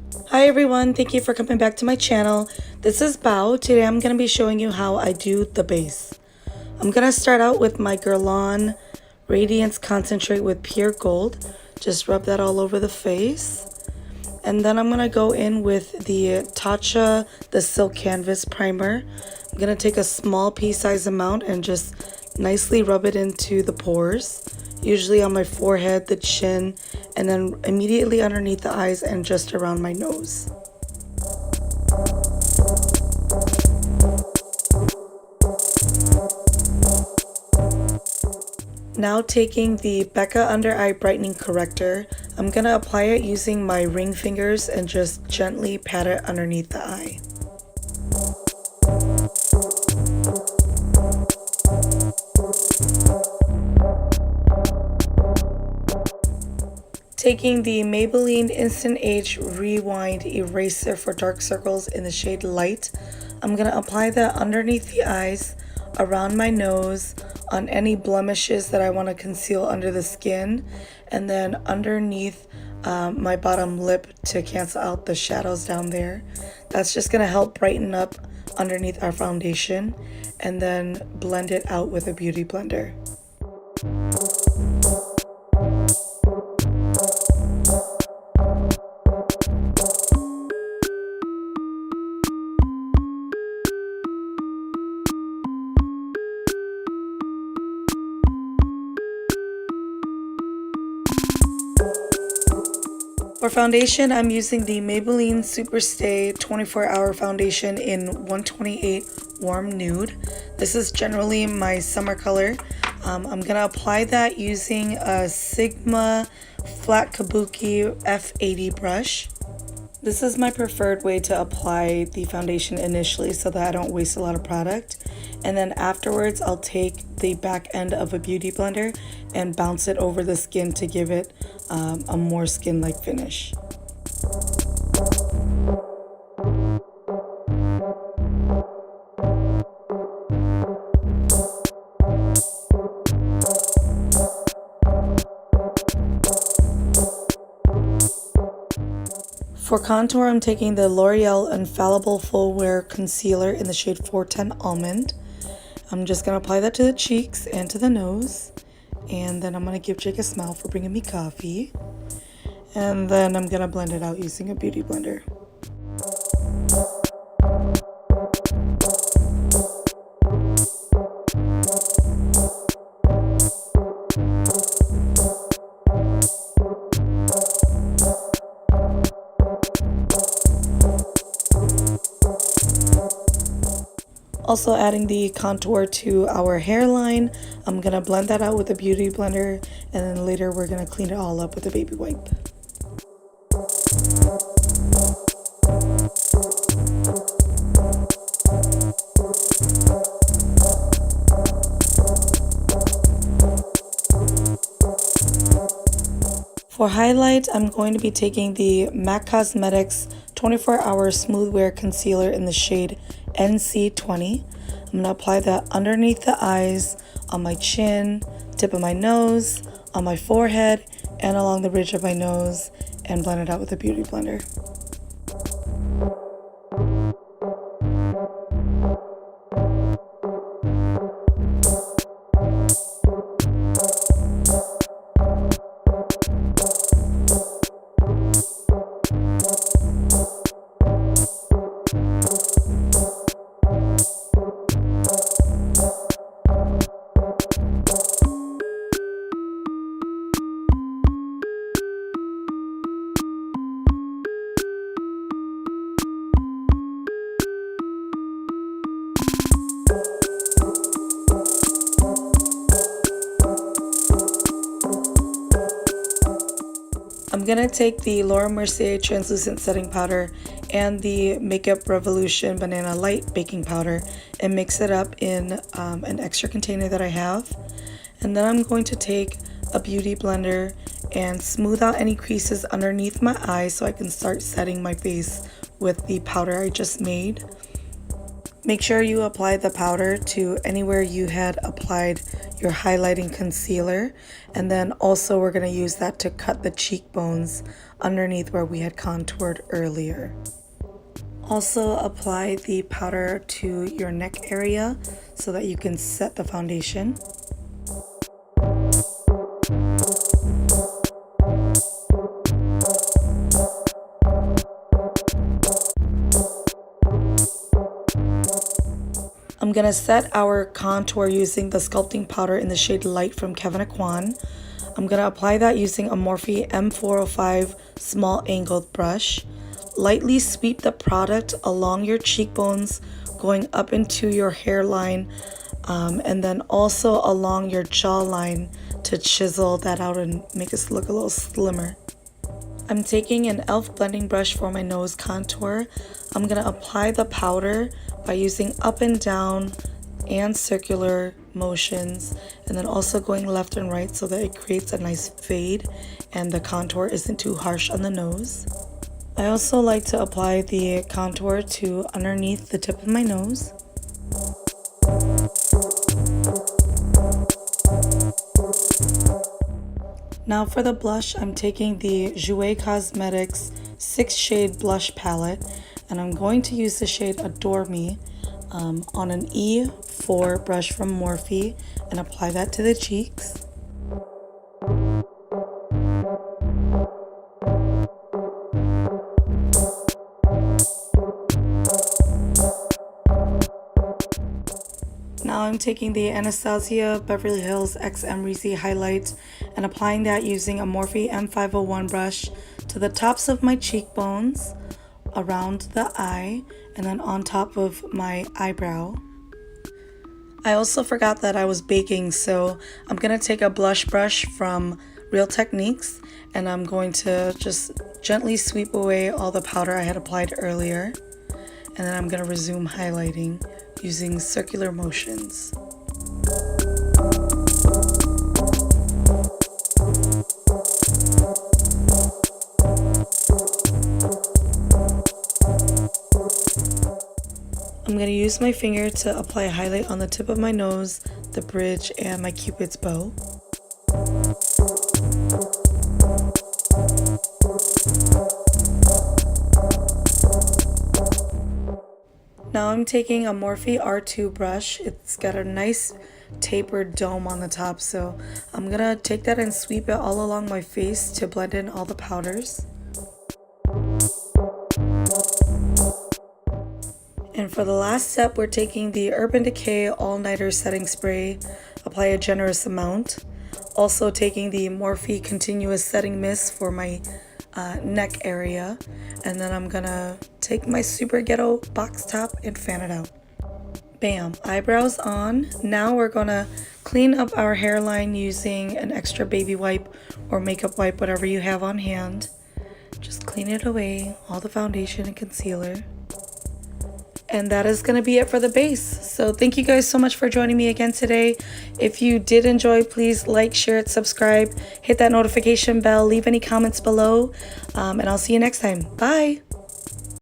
Hi everyone, thank you for coming back to my channel. This is Bao. Today I'm going to be showing you how I do the base. I'm going to start out with my Guerlain Radiance Concentrate with Pure Gold. Just rub that all over the face. And then I'm going to go in with the Tatcha, the Silk Canvas Primer. I'm going to take a small pea-sized amount and just nicely rub it into the pores. Usually on my forehead, the chin, and then immediately underneath the eyes and just around my nose. Now taking the Becca Under Eye Brightening Corrector, I'm going to apply it using my ring fingers and just gently pat it underneath the eye. Taking the Maybelline Instant Age Rewind Eraser for dark circles in the shade Light, I'm going to apply that underneath the eyes, around my nose, on any blemishes that I want to conceal under the skin, and then underneath my bottom lip to cancel out the shadows down there. That's just going to help brighten up underneath our foundation, and then blend it out with a beauty blender. For foundation, I'm using the Maybelline Superstay 24-Hour Foundation in 128 Warm Nude. This is generally my summer color. I'm going to apply that using a Sigma Flat Kabuki F80 brush. This is my preferred way to apply the foundation initially so that I don't waste a lot of product. And then afterwards, I'll take the back end of a beauty blender and bounce it over the skin to give it a more skin-like finish. For contour, I'm taking the L'Oreal Infallible Full Wear Concealer in the shade 410 Almond. I'm just going to apply that to the cheeks and to the nose. And then I'm going to give Jake a smile for bringing me coffee. And then I'm going to blend it out using a beauty blender. Also adding the contour to our hairline. I'm going to blend that out with a beauty blender, and then later we're going to clean it all up with a baby wipe. For highlight, I'm going to be taking the MAC Cosmetics 24-Hour Smooth Wear Concealer in the shade NC20. I'm going to apply that underneath the eyes, on my chin, tip of my nose, on my forehead, and along the ridge of my nose, and blend it out with a beauty blender. I'm going to take the Laura Mercier Translucent Setting Powder and the Makeup Revolution Banana Light Baking Powder and mix it up in an extra container that I have. And then I'm going to take a beauty blender and smooth out any creases underneath my eyes so I can start setting my face with the powder I just made. Make sure you apply the powder to anywhere you had applied your highlighting concealer, and then also we're going to use that to cut the cheekbones underneath where we had contoured earlier. Also apply the powder to your neck area so that you can set the foundation. I'm going to set our contour using the sculpting powder in the shade Light from Kevyn Aucoin. I'm going to apply that using a Morphe M405 small angled brush. Lightly sweep the product along your cheekbones, going up into your hairline, and then also along your jawline to chisel that out and make us look a little slimmer. I'm taking an e.l.f. blending brush for my nose contour. I'm going to apply the powder by using up and down and circular motions, and then also going left and right so that it creates a nice fade and the contour isn't too harsh on the nose. I also like to apply the contour to underneath the tip of my nose. Now for the blush, I'm taking the Jouer Cosmetics 6 shade blush palette, and I'm going to use the shade Adore Me on an E4 brush from Morphe and apply that to the cheeks. Now I'm taking the Anastasia Beverly Hills X Emery highlight and applying that using a Morphe M501 brush to the tops of my cheekbones, around the eye, and then on top of my eyebrow. I also forgot that I was baking, so I'm going to take a blush brush from Real Techniques and I'm going to just gently sweep away all the powder I had applied earlier, and then I'm going to resume highlighting using circular motions. I'm going to use my finger to apply a highlight on the tip of my nose, the bridge, and my Cupid's bow. Now I'm taking a Morphe R2 brush. It's got a nice tapered dome on the top, so I'm going to take that and sweep it all along my face to blend in all the powders. And for the last step, we're taking the Urban Decay All Nighter Setting Spray, apply a generous amount. Also taking the Morphe Continuous Setting Mist for my neck area. And then I'm gonna take my Super Ghetto box top and fan it out. Bam, eyebrows on. Now we're gonna clean up our hairline using an extra baby wipe or makeup wipe, whatever you have on hand. Just clean it away, all the foundation and concealer. And that is going to be it for the base. So thank you guys so much for joining me again today. If you did enjoy, please like, share it, subscribe, hit that notification bell, leave any comments below, and I'll see you next time. Bye.